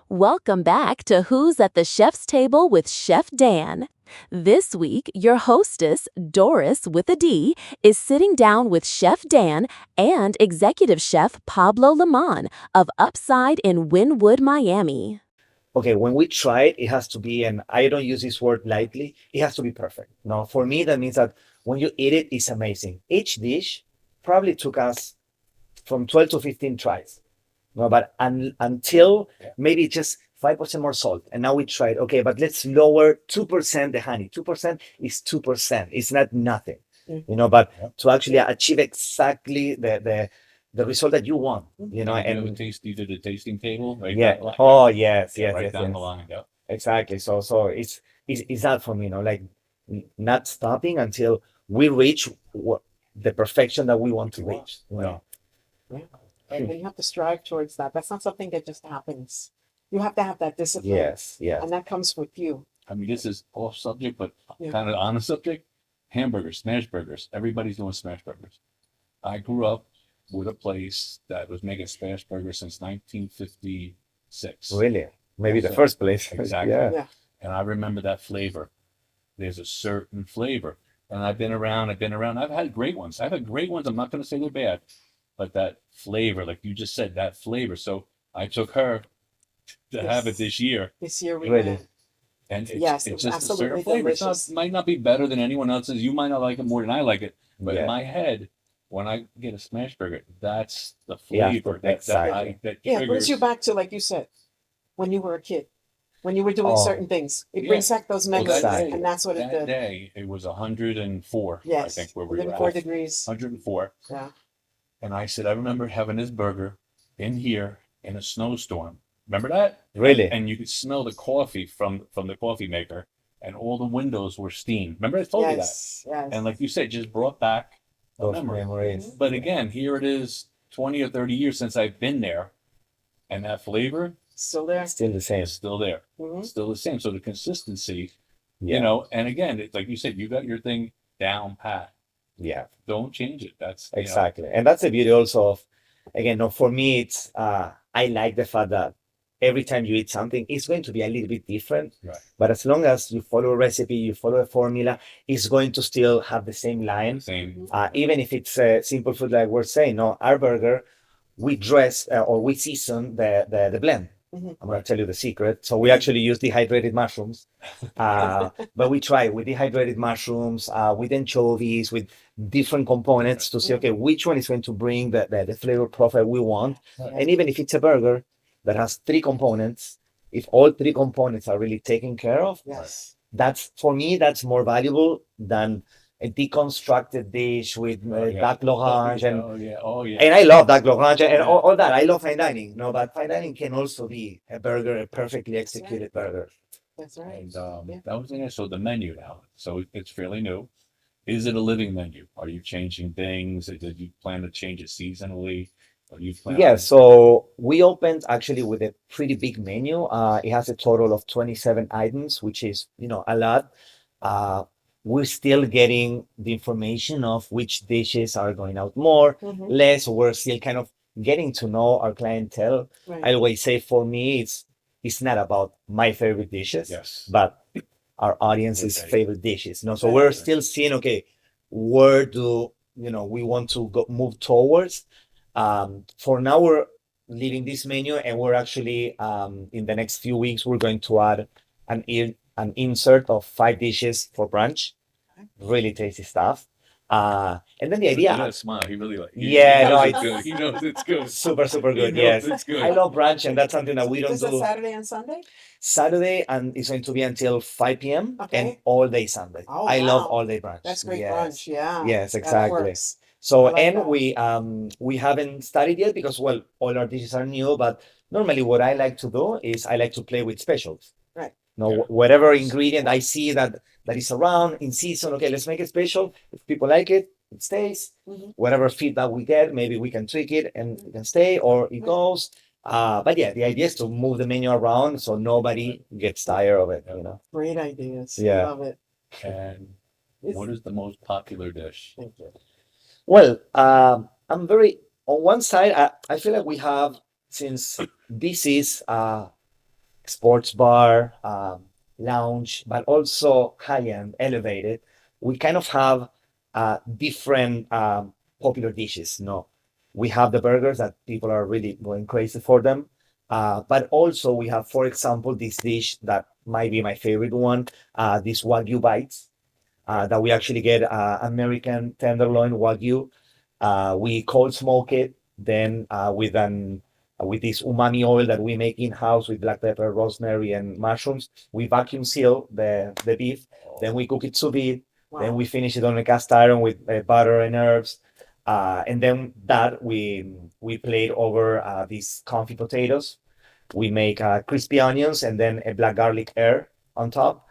Welcome back to Who's at the Chef's Table with Chef Dan. This week, your hostess, Doris with a D, is sitting down with Chef Dan and executive chef Pablo Lamon of Upside in Wynwood, Miami. Okay, when we try it, it has to be, and I don't use this word lightly, it has to be perfect. No, for me, that means that when you eat it, it's amazing. Each dish probably took us from 12 to 15 tries. No, but until maybe just 5% more salt. And now we tried, okay, but let's lower 2% the honey. 2% is 2%. It's not nothing, but to actually achieve exactly the result that you want, And you taste, you did a tasting table, right? yeah. Down the line, Oh, yes, yes, right yes, down the yes. line. Yeah. Exactly. So it's that for me, like not stopping until we reach the perfection that we want to reach. Yeah. And you have to strive towards that. That's not something that just happens. You have to have that discipline. Yes, yes. And that comes with you. I mean, this is off subject, but Yeah. kind of on the subject. Hamburgers, smash burgers. Everybody's doing smash burgers. I grew up with a place that was making smash burgers since 1956. Really? Maybe the So- first place. Exactly. Yeah. Yeah. And I remember that flavor. There's a certain flavor. And I've been around. I've had great ones. I'm not going to say they're bad, but that flavor, like you just said, that flavor. So I took her to have it Yes. this year. This year we Really? went. And it's, Yes, it it's was just a certain absolutely flavor. It's delicious. not, might not be better than anyone else's. You might not like it more than I like it. But in Yeah. my head, when I get a smash burger, that's the Yeah, flavor exactly. that Yeah, it brings triggers. you back to, like you said, when you were a kid, when you were doing Oh. certain things. It Yeah. brings back those Well, memories, that Exactly. and that's what it that did. day, it was 104, I Yes, think, where we within were 4 degrees. 104. Yeah. And I said, I remember having this burger in here in a snowstorm. Remember that? Really? And you could smell the coffee from the coffee maker, and all the windows were steamed. Remember I told you that? Yes. Yes. And like you said, just brought back a Those memory. memories. But again, here it is 20 or 30 years since I've been there, and that flavor Still there. Still the same. is still there. Mhm. Still the same. So the consistency, Yeah. and again, it's like you said, you got your thing down pat. Yeah. Don't change it. That's Exactly. And that's the beauty also of, again, no, for me, it's, I like the fact that every time you eat something, it's going to be a little bit different. Right. But as long as you follow a recipe, you follow a formula, it's going to still have the same line. Same. Even if it's simple food, like we're saying, no, our burger, we dress or we season the blend. Mhm. I'm going to tell you the secret. So we actually use dehydrated mushrooms, but we try with dehydrated mushrooms, with anchovies, with different components to see, okay, which one is going to bring the flavor profile we want. And even if it's a burger that has 3 components, if all 3 components are really taken care of, Yes. that's, for me, that's more valuable than a deconstructed dish with duck l'orange Oh yeah. and I love duck l'orange and all that. I love fine dining, but fine dining can also be a burger, a perfectly executed burger. That's right. And Yeah. that was it. So the menu now, so it's fairly new. Is it a living menu? Are you changing things? Did you plan to change it seasonally? Or you plan? Yeah, so we opened actually with a pretty big menu. It has a total of 27 items, which is, a lot. We're still getting the information of which dishes are going out more, Mhm. less. We're still kind of getting to know our clientele. I Right. always say for me, it's not about my favorite dishes, Yes. but our audience's Okay. favorite dishes. So Right. we're still seeing, okay, where do we want to move towards. For now, we're leaving this menu, and we're actually in the next few weeks we're going to add an insert of 5 dishes for brunch. Really tasty stuff. And then the Look at idea, that smile. He really like. Yeah, he no, knows I- it's good. He knows it's good. super super He good. knows Yes, it's good. I love brunch, and that's something that we don't Is it do Saturday and Sunday? Saturday, and it's going to be until 5 p.m. and Okay. all day Sunday. Oh, I love wow. all day brunch. That's great Yes. brunch. Yeah. Yes, Yeah, that exactly. works. So I like and that. we haven't started yet because, well, all our dishes are new. But normally, what I like to do is I like to play with specials. Right. Yeah. Whatever ingredient I see that is around in season. Okay, let's make it special. If people like it, it stays. Mhm. Whatever feedback we get, maybe we can tweak it and it can stay or it goes. But yeah, the idea is to move the menu around so nobody gets tired of it. Great ideas. Yeah. Love it. And It's- what is the most popular dish? Thank you. Well, I'm very on one side. I feel like we have, since this is sports bar, lounge, but also high-end, elevated. We kind of have different popular dishes. No, we have the burgers that people are really going crazy for them. But also we have, for example, this dish that might be my favorite one, these Wagyu bites that we actually get American tenderloin Wagyu. We cold smoke it, then with this umami oil that we make in house with black pepper, rosemary, and mushrooms. We vacuum seal the beef, then we cook it sous vide, then we finish it on a cast iron with butter and herbs. And then that we plate over these confit potatoes. We make crispy onions and then a black garlic air on top.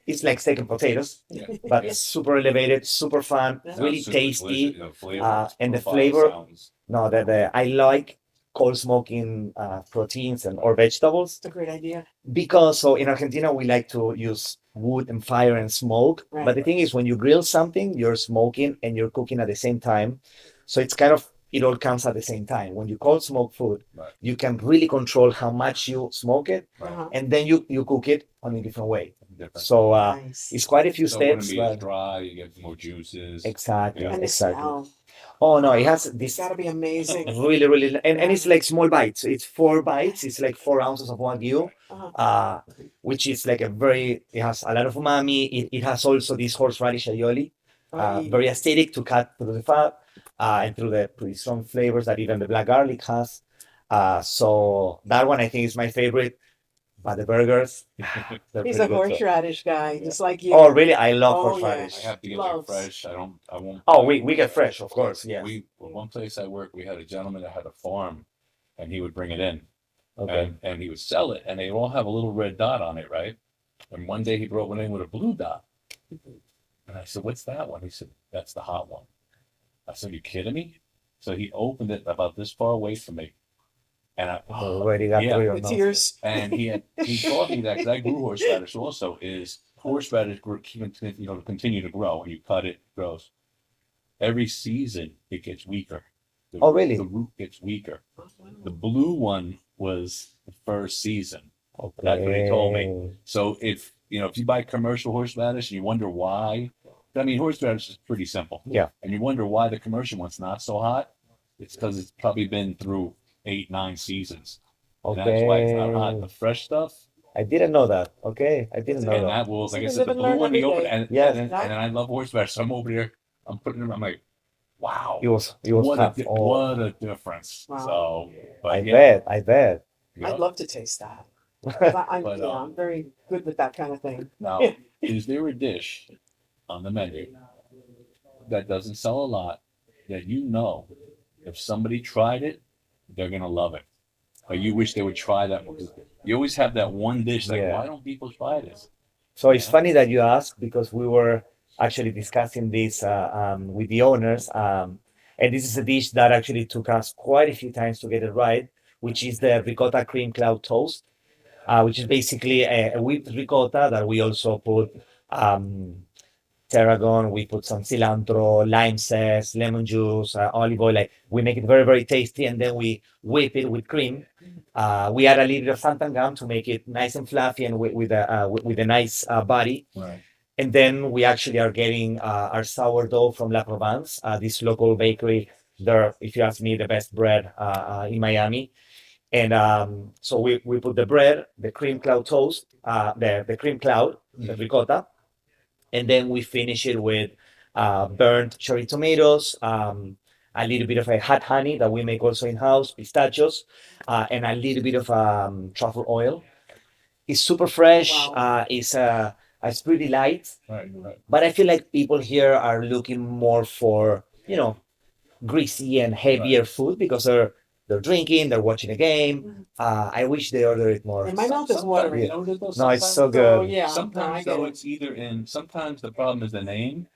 It's like steak and potatoes, Yeah. but it's super elevated, super fun, Yeah. really Sounds super tasty. delicious. The flavor And the profile flavor, sounds- no, the I like cold smoking proteins and or vegetables It's a great idea. because so in Argentina we like to use wood and fire and smoke. But Right. the thing is, when you grill something, you're smoking and you're cooking at the same time. So it's kind of it all comes at the same time. When you cold smoke food, Right. you can really control how much you smoke it, Right. Uh-huh. and then you cook it on a different way. Different. So Nice. it's quite a few So it wouldn't steps, be as but dry, you get more juices. exactly, Yeah. And the exactly. smell. Oh no, it has It's this gotta be amazing. really, really, and it's like small bites. It's 4 bites. It's like 4 ounces of Wagyu, Uh-huh. which is like it has a lot of umami. It has also this horseradish aioli, Right. very acidic to cut through the fat, and through the pretty strong flavors that even the black garlic has. So that one I think is my favorite. But the burgers, they're He's pretty a good too. horseradish guy, just like you. Oh, really? I love Oh, horseradish. I have to get Loves. like fresh. I won't. Oh, we get fresh, of course. Yeah. One place I worked, we had a gentleman that had a farm, and he would bring it in, Okay. and he would sell it, and they all have a little red dot on it, right? And one day he brought one in with a blue dot, and I said, "What's that one?" He said, "That's the hot one." I said, "You kidding me?" So he opened it about this far away from me, and Already got yeah. through The your nose. tears. and he taught me that because I grew horseradish also. Is horseradish continue to grow, and you cut it, it grows. Every season it gets weaker. Oh, really? The root gets weaker. The blue one was the first season. Okay. That's what he told me. So if you buy commercial horseradish and you wonder why, I mean horseradish is pretty simple. Yeah. And you wonder why the commercial one's not so hot. It's because it's probably been through 8-9 seasons. And that's why it's not hot. The fresh stuff. I didn't know that. Okay, I didn't know And that. that will, like I You said, live the and blue learn one, the every open, day. and, Yes. and then I love horseradish. So I'm over there, I'm putting them, I'm like, wow, It was what tough. what a difference. Wow. So, but I yeah, bet. you know, I'd love to taste that. 'Cause I'm, But, I'm very good with that kind of thing. now, is there a dish on the menu that doesn't sell a lot that if somebody tried it, they're gonna love it? Or you wish they would try that one? 'Cause you always have that one dish like, Yeah. why don't people try this? So it's funny that you ask because we were actually discussing this with the owners, and this is a dish that actually took us quite a few times to get it right, which is the ricotta cream cloud toast, which is basically a whipped ricotta that we also put tarragon, we put some cilantro, lime zest, lemon juice, olive oil. Like we make it very, very tasty, and then we whip it with cream. We add a little bit of santan gum to make it nice and fluffy and with a nice body. Right. And then we actually are getting our sourdough from La Provence, this local bakery. They're, if you ask me, the best bread in Miami. And so we put the bread, the cream cloud toast, the cream cloud, the ricotta, and then we finish it with burnt cherry tomatoes, a little bit of a hot honey that we make also in house, pistachios, and a little bit of truffle oil. It's super fresh. Wow. It's pretty light, Right. but I feel like people here are looking more for greasy and heavier food because they're drinking, they're watching a game. I wish they order it more. And my mouth is Sometimes, watering. you know what it is, though? No, it's Sometimes- so good. yeah. Sometimes no, I though, get it. it's either sometimes the problem is the name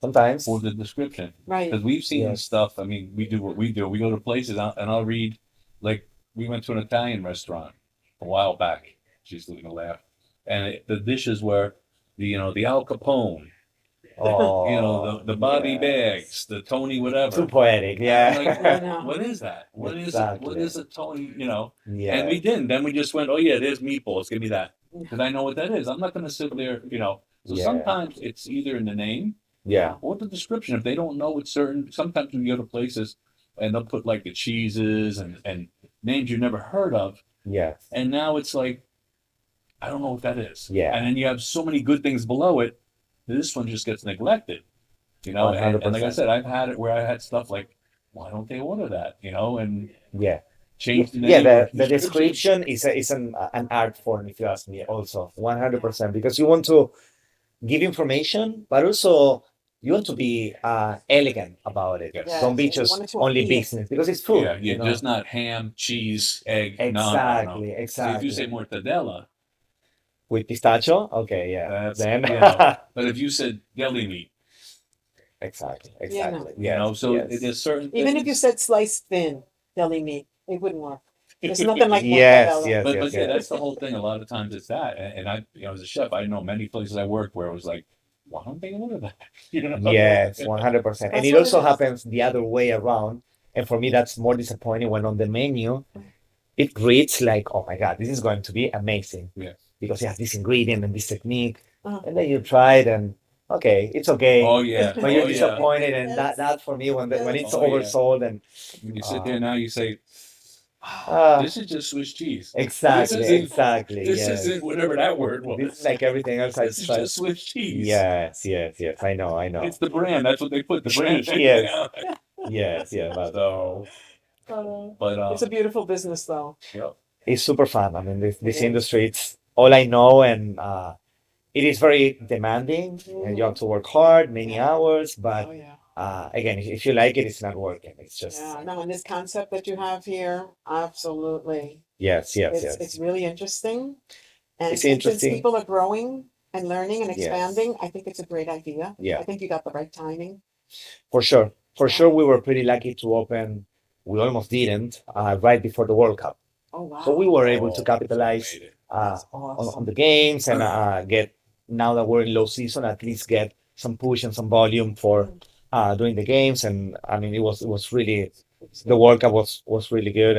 Sometimes. or the description. Right. Because we've seen Yes. stuff. I mean, we do what we do. We go to places and I'll read, like, we went to an Italian restaurant a while back. She's going to laugh. And the dishes were the Al Capone, Oh, You know, the Bobby yes. Bags, the Tony whatever. Too poetic, And I'm like, yeah. I know. what is that? What is it? What Exactly. is a Tony? You know? And Yeah, we didn't. Then we just went, oh yeah, there's meatballs. Give me that. Because I know what that is. I'm not going to sit there, you know. So yeah, sometimes it's either in the name yeah, or the description. If they don't know it's certain, sometimes we go to places and they'll put like the cheeses and names you never heard of. yes, And now it's like, I don't know what that is. yeah. And then you have so many good things below it. This one just gets neglected, you know. And like I 100%. said, I've had it where I had stuff like, why don't they order that, you know, and Yeah. change the Yeah, name or the description is an art form, if you ask me, also 100%, because you want to give information, but also you want to be elegant about it. Yes. Don't be Yes, you just want it to only appeal. business because it's food, yeah, you know. just not ham, cheese, egg. No, no, no. Exactly, So if you say exactly. mortadella, With pistachio, okay, yeah. that's Then you know. But if you said deli meat, exactly, Yeah, no. exactly. you know, Yes, so yes. there's certain Even if you things. said sliced thin deli meat, it wouldn't work. There's nothing like Yes, mortadella. yes, But yes, yeah, yes. that's the whole thing. A lot of times it's that, and I, you know, as a chef, I know many places I worked where it was like, why don't they order that? You know? Yes, 100%. And That's it what it also is. happens the other way around. And for me, that's more disappointing when on the menu it reads like, oh my God, this is going to be amazing. Yeah. Because it has this ingredient and this technique. Uh-huh. And then you try it and okay, it's okay. Oh yeah, But you're oh yeah. disappointed, and that for me when it's Oh, yeah. oversold and When you sit there now, you say, uh, this is just Swiss cheese. exactly, This isn't- exactly. This Yes. isn't whatever that word was. This is like everything else I This is tried. just Swiss cheese. Yes, yes, yes. I know, I know. It's the brand. That's what they put. The brand. Yes. Yes, yes. But So, but It's a beautiful business, though. yeah. it's super fun. I mean, this It is. industry, it's all I know, and it is very demanding, and you have to work hard, many hours. But Oh yeah. again, if you like it, it's not working. It's just Yeah. No, and this concept that you have here, absolutely. yes, yes, It's yes. really interesting. And It's since interesting. people are growing and learning and Yes. expanding, I think it's a great idea. Yeah. I think you got the right timing. For sure. For sure, we were pretty lucky to open. We almost didn't right before the World Cup, Oh wow. so we were able Oh, to capitalize made it. That's on awesome. the games and get now that we're in low season, at least get some push and some volume for during the games. And I mean, it was really the World Cup was really good.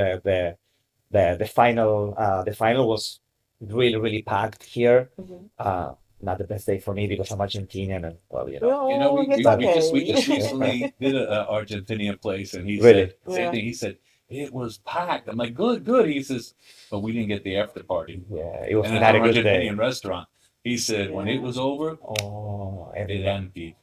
The final was really packed here. Mhm. Not the best day for me because I'm Argentinian and well, you know. You know, Oh, it's we just okay. recently did an Argentinian place, and he Really? said same Yeah. thing. He said it was packed. I'm like, good, good. He says, but we didn't get the after party, Yeah, it was and it's not an a good day. Argentinian restaurant. He said when it Yeah. was over, Oh, it and, emptied.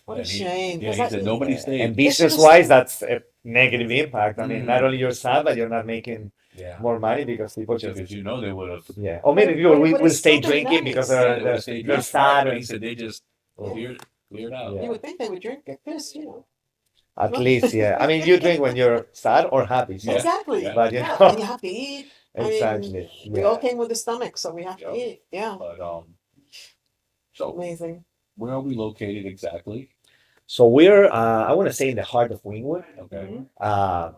What a And he- shame. Yeah, 'cause he that- said nobody and stayed. business-wise, that's a negative impact. I mean, Mhm. not only you're sad, but you're not making Yeah, more money because people just because you know they would have. yeah. Or maybe But- people but will it's stay still been drinking because nice. Yeah, they're they would they're, have stayed. they're Yeah, sad but he and said they just oh, cleared out. Yeah. You would think they would drink it, this, at least yeah. I mean, you drink when you're sad or happy. So Yeah. Exactly. Yeah. but you Yeah, know and you have to eat. I mean, exactly. we all Yeah. came with a stomach, so we have to Yeah. eat. Yeah. But so Amazing. where are we located exactly? So we're I want to say in the heart of Wynwood. Okay. Mhm.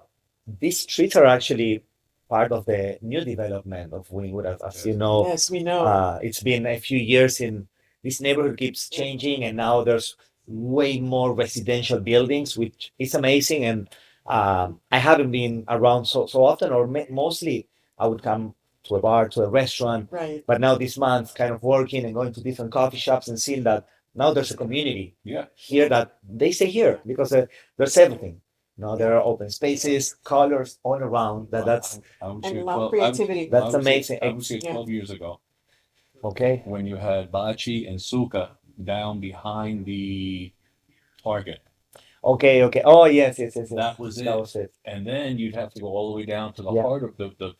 These streets are actually part of the new development of Wynwood, as you know. Yes, we know. It's been a few years in this neighborhood keeps changing, and now there's way more residential buildings, which is amazing. And I haven't been around so often, or mostly I would come to a bar, to a restaurant. Right. But now this month, kind of working and going to different coffee shops and seeing that now there's a community Yeah. here that they stay here because there's everything. No, there are open spaces, colors all around. That's I was And here a lot of 12 creativity. That's I was here- amazing. I was here Yeah. 12 years ago okay. when you had Bachi and Suka down behind the Target. Okay, okay. Oh, yes. That was That it. was it. And then you'd have to go all the way down to the Yeah. heart of the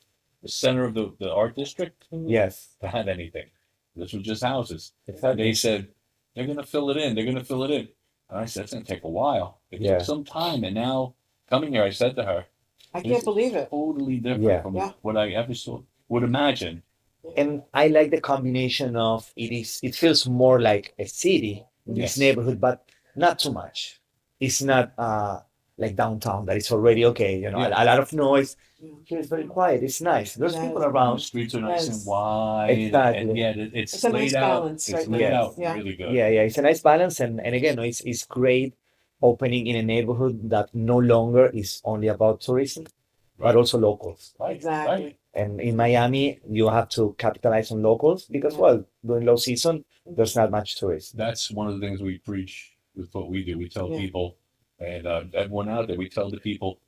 center of the art district Yes, to have anything. This was just houses. And exactly. they said, they're going to fill it in. They're going to fill it in. And I said, it's going to take a while. It Yeah. took some time. And now coming here, I said to her, I can't believe it. totally different Yeah. from Yeah. what I ever would imagine. And I like the combination of it feels more like a city in this Yes. neighborhood, but not too much. It's not like downtown that it's already okay, a lot of noise, Here it's very quiet. It's nice. There's Yes. people The around. streets are nice and Yes. wide, and Exactly. yet it's It's a nice laid out. balance It's right laid now. out Yeah. really good. Yeah, yeah. It's a nice balance, and again, it's great opening in a neighborhood that no longer is only about tourism, but Right. also locals. Right, Exactly. right. And in Miami, you have to capitalize on locals because, Yeah. well, during low season, there's not much tourists. That's one of the things we preach with what we do. We tell Yeah. people, and everyone out there, we tell the people,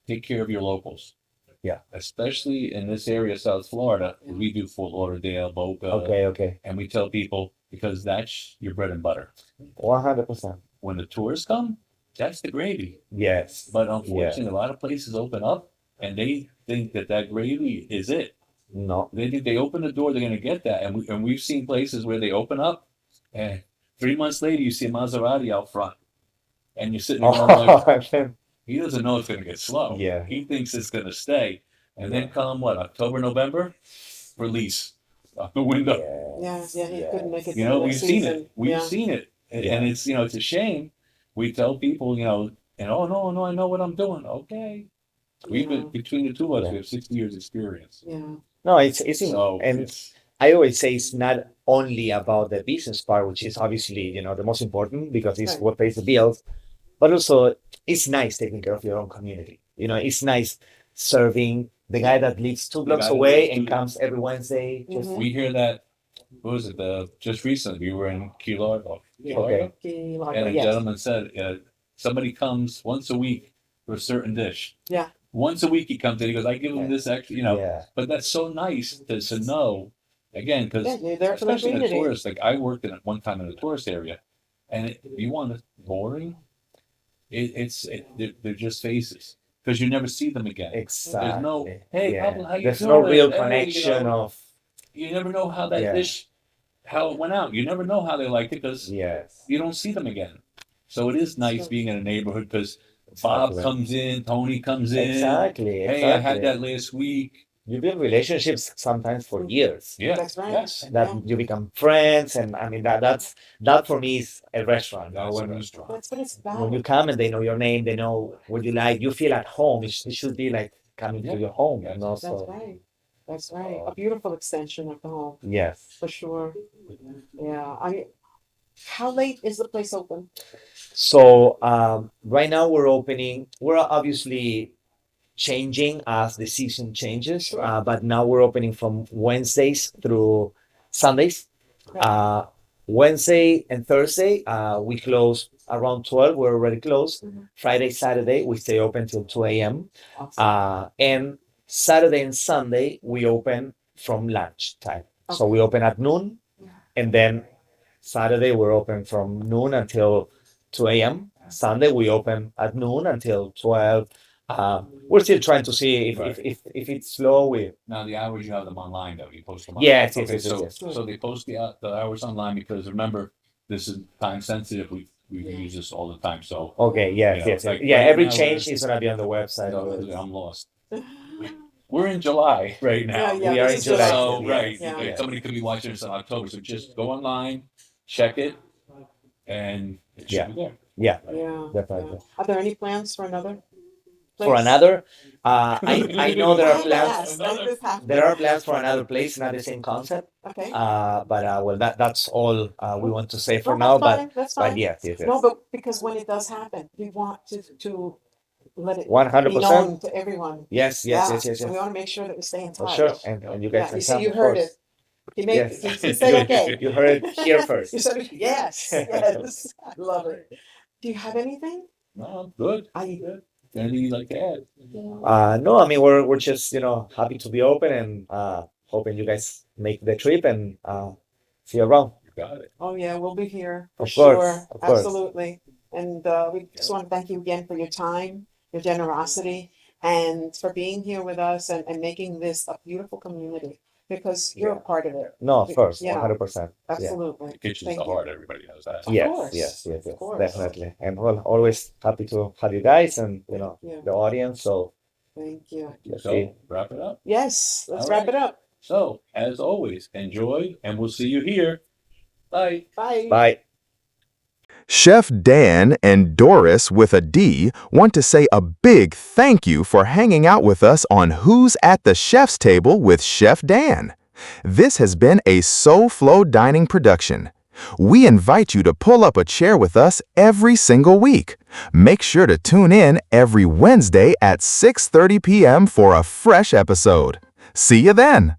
take care of your locals. Yeah. Especially in this area, South Florida, Yeah. we do Fort Lauderdale, Boca, Okay. and we tell people because that's your bread and butter. 100%. When the tourists come, that's the gravy. Yes. But unfortunately, a lot of places open up and they think that gravy is it. No. They think they open the door, they're going to get that. And we've seen places where they open up and 3 months later, you see a Maserati out front. And you're sitting there going like, he doesn't know it's going to get slow. Yeah. He thinks it's going to stay. And then come what, October, November? Release out the window. Yeah, he couldn't make it. You know, through the we've seen season. it. We've seen it. And Yeah. it's, it's a shame. We tell people, and oh, no, I know what I'm doing. Okay. We've been, between the two of us, Yeah. we have 60 years experience. Yeah. No, it's So and it's, I always say it's not only about the business part, which is obviously, the most important because it's Right. what pays the bills, but also it's nice taking care of your own community. It's nice serving the guy that lives 2 blocks guy that away lives and 2 comes every Wednesday. Mhm. we hear that, what was it, just recently, we were in Key Largo. Okay. Key Largo, And a yes. gentleman said, somebody comes once a week for a certain dish. Yeah. Once a week he comes in, he goes, I give him this extra, Yeah. but that's so nice to know, again, because Yeah, you're there for the especially in a community. tourist, like I worked in one time in a tourist area, and you want it boring, they're just faces, because you never see them again. Exactly. There's no, hey, Yeah. Pablo, how you There's no doing? real Hey, connection of you never know how that Yeah. dish, how it went out. You never know how they liked it because yes. you don't see them again. So it is nice being in a neighborhood because Bob Exactly. comes in, Tony comes in. Exactly. Hey, I had exactly. that last week. You build relationships sometimes for years. Yeah, That's right. yes. That Yeah. you become friends, and I mean that for me is a restaurant. That's a When restaurant. That's what it's about. when you come and they know your name, they know what you like, you feel at home. It should be like coming Yeah. to your home, Yes. and That's also right. That's right. A beautiful extension of the home, yes. for sure. Yeah. How late is the place open? So right now we're opening. We're obviously changing as the season changes, Sure. but now we're opening from Wednesdays through Sundays. Right. Wednesday and Thursday we close around 12. We're already closed. Mhm. Friday, Saturday we stay open till 2 a.m. Awesome. And Saturday and Sunday we open from lunch time. So Okay. we open at noon, and then Saturday we're open from noon until 2 a.m. Sunday we open at noon until 12. We're still trying to see if Right. if it's slow. Now the hours you have them online though. You post them online. Yes, yes, Okay, yes, yes, so yes. so they post the hours online because remember this is time sensitive. We use this all the time. So Okay, yes, Yeah, yes, like yeah. right Every now change we're- is gonna be on the website. no, always. I'm lost. We're in July right now. Yeah, We are this in is July. So yes, right, Yeah. like, somebody could be watching this in October. So just go online, check it, and it should Yeah. be there. Yeah, Yeah. definitely. Yeah. Are there any plans for another place? For another, I know there I are had to plans. ask. I just have to. There are plans for another place, not the same concept. Okay. But well, that's all we want to say for No, now. that's fine. That's But fine. yes, yes, No, yes. but because when it does happen, we want to let it be 100%. known to everyone. Yes, yes, yes, yes, So we yes. want to make sure that we stay in For touch. sure. And you guys Yeah, can you see, come, you of heard course. it. He made, Yes. he said okay. You heard it here first. You said, yes, yes. I love it. Do you have anything? No, I'm good. I, Anything you'd like to add? No, I mean we're just happy to be open and hoping you guys make the trip and see you around. You got it. oh yeah, we'll be here for Of course, sure. of course. Absolutely. And we just want to thank you again for your time, your generosity, and for being here with us and making this a beautiful community because you're a Yeah. part of it. No, of course, Yeah. 100%. Yeah. Absolutely. The kitchen's Thank the you. heart. Everybody knows that. Of Yes, course, yes, yes, of yes, course. definitely. And well, always happy to have you guys and Yeah. the audience. So Thank you. let's So see. wrap it up. Yes, let's All wrap right. it up. So as always, enjoy, and we'll see you here. Bye. Bye. Bye. Chef Dan and Doris with a D want to say a big thank you for hanging out with us on Who's at the Chef's Table with Chef Dan. This has been a SoFloDining production. We invite you to pull up a chair with us every single week. Make sure to tune in every Wednesday at 6:30 p.m. for a fresh episode. See you then!